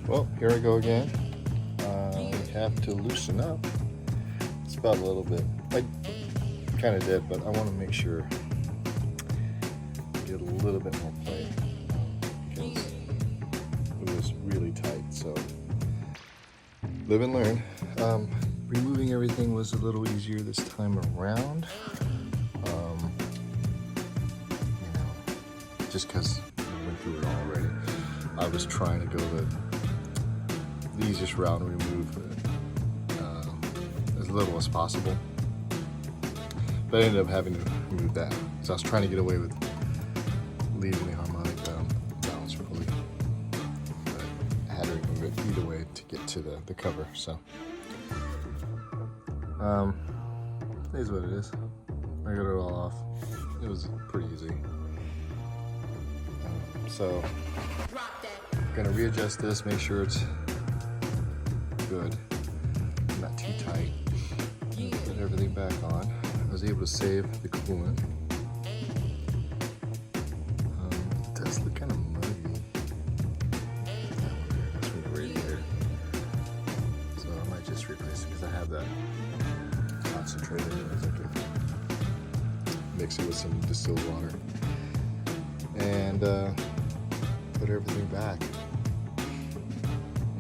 Well, here I go again. I have to loosen up. It's about a little bit. I kind of did, but I want to make sure I get a little bit more play because it was really tight. So live and learn. Removing everything was a little easier this time around. Just because I went through it already. I was trying to go the easiest route and remove as little as possible, but I ended up having to remove that. So I was trying to get away with leaving the harmonic balance fully, but I had to remove it either way to get to the cover. So it is what it is. I got it all off. It was pretty easy. So I'm gonna readjust this, make sure it's good, not too tight. Put everything back on. I was able to save the coolant. It does look kind of muggy. That's from the radiator. So I might just replace it because I have that concentrated. I think mix it with some distilled water and put everything back.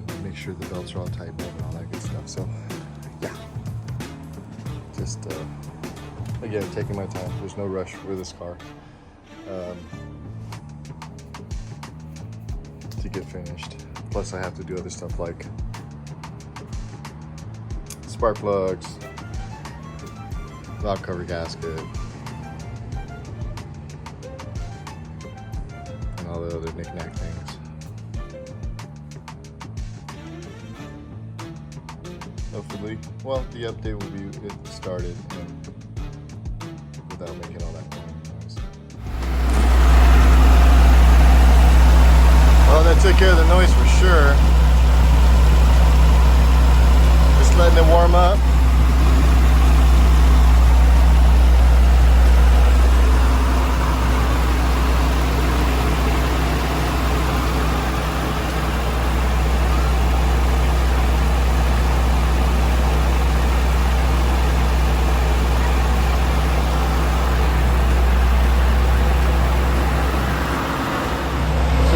And make sure the belts are all tightened up and all that good stuff. So yeah, just again, taking my time. There's no rush with this car to get finished. Plus I have to do other stuff like spark plugs, valve cover gasket, and all the other knick-knack things. Hopefully, well, the update will be it started and without making all that noise. Well, that took care of the noise for sure. Just letting it warm up.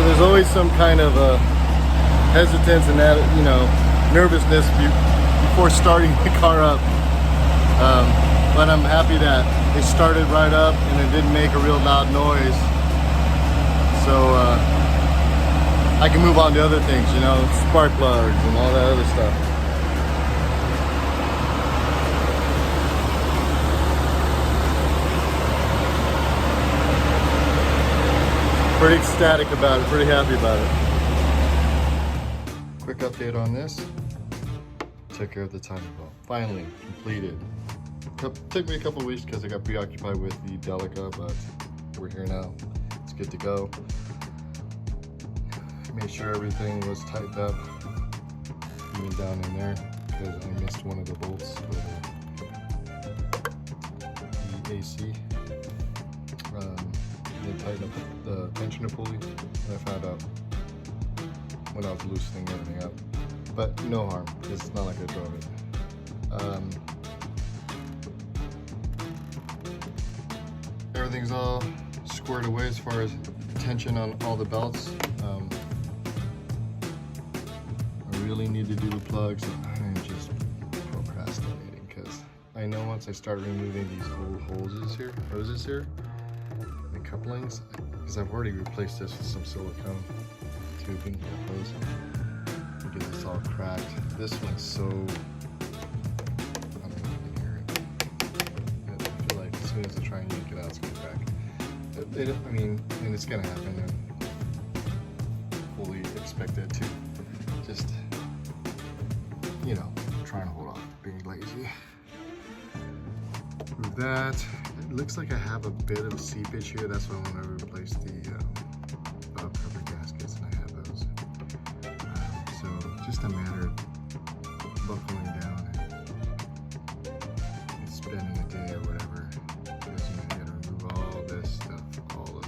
There's always some kind of hesitance and that, nervousness before starting the car up. But I'm happy that it started right up and it didn't make a real loud noise. So I can move on to other things, spark plugs and all that other stuff. Pretty ecstatic about it, pretty happy about it. Quick update on this. Took care of the timing belt. Finally completed. Took me a couple weeks because I got preoccupied with the Delica, but we're here now. It's good to go. Made sure everything was tightened up, even down in there, because I missed one of the bolts for the AC. Then tighten up the tensioner pulley, and I found out when I was loosening everything up. But no harm, because it's not like I drove it. Everything's all squared away as far as tension on all the belts. I really need to do the plugs. I'm just procrastinating because I know once I start removing these old hoses here, couplings, because I've already replaced this with some silicone tubing hose because it's all cracked. This one's so, I don't know if you can hear it. I feel like as soon as I try and yank it out, it's gonna crack. And it's gonna happen, and fully expect it to. Just, trying to hold off being lazy. With that, it looks like I have a bit of seepage here. That's why I want to replace the valve cover gaskets, and I have those. So just a matter of buckling down and spending a day or whatever, because you got to remove all this stuff, all of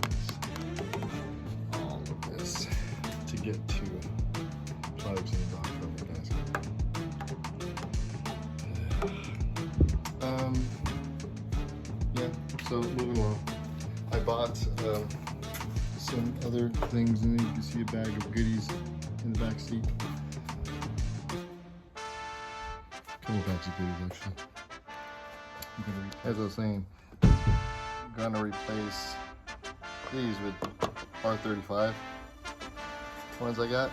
this, to get to plug Yeah, so moving along. I bought some other things, and you can see a bag of goodies in the back seat. A couple bags of goodies, actually. As I was saying, I'm gonna replace these with R35 ones I got.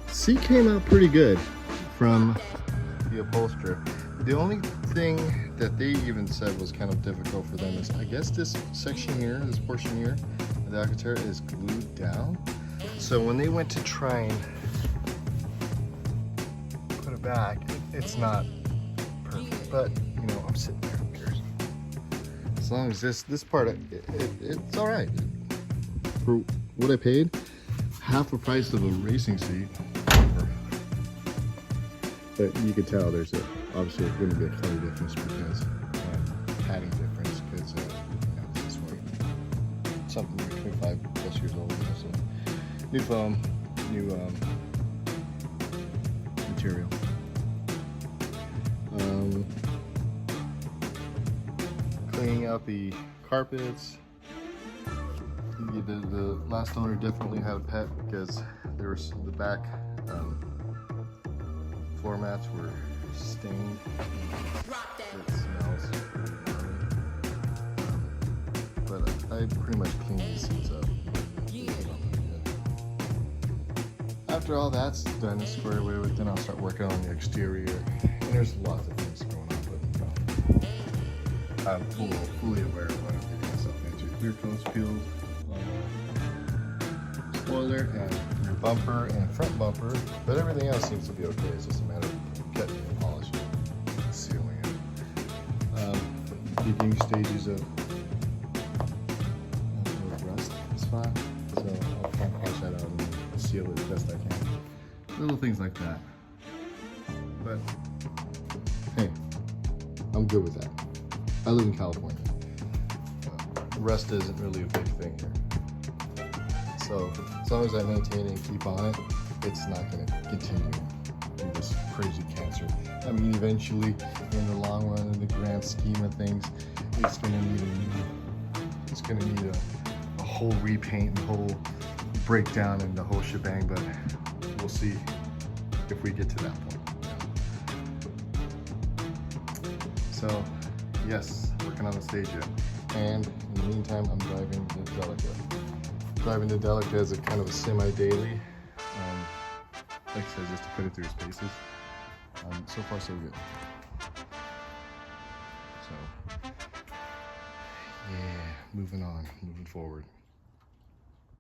Seat came out pretty good from the upholsterer. The only thing that they even said was kind of difficult for them is, I guess this section here, this portion here of the Alcantara is glued down. So when they went to try and put it back, it's not perfect. But you know, I'm sitting there, who cares? As long as this part, it's all right. For what I paid, half the price of a racing seat. But you could tell there's obviously going to be a color difference because padding difference, because this is something 25 plus years old. So new foam, new material. Cleaning out the carpets. The last owner definitely had a pet because there was the back floor mats were stained. It smells. But I pretty much cleaned these seats up. After all that's done and squared away with, then I'll start working on the exterior. And there's lots of things going on, but I'm fully aware of what I'm getting myself into. Clear coats peeled, spoiler and rear bumper and front bumper, but everything else seems to be okay. It's just a matter of cutting and polishing, sealing it. Beginning stages of rust is fine, so I'll try and polish that out and seal it as best I can. Little things like that. But hey, I'm good with that. I live in California. Rust isn't really a big thing here. So as long as I maintain and keep on it, it's not going to continue to this crazy cancer. I mean, eventually, in the long run, in the grand scheme of things, it's going to need a whole repaint, and whole breakdown, and the whole shebang. But we'll see if we get to that point. So, yes, working on the Stagea, and in the meantime, I'm driving the Delica. Driving the Delica as a kind of a semi-daily, like I said, just to put it through its paces. So far, so good. So, yeah, moving on, moving forward.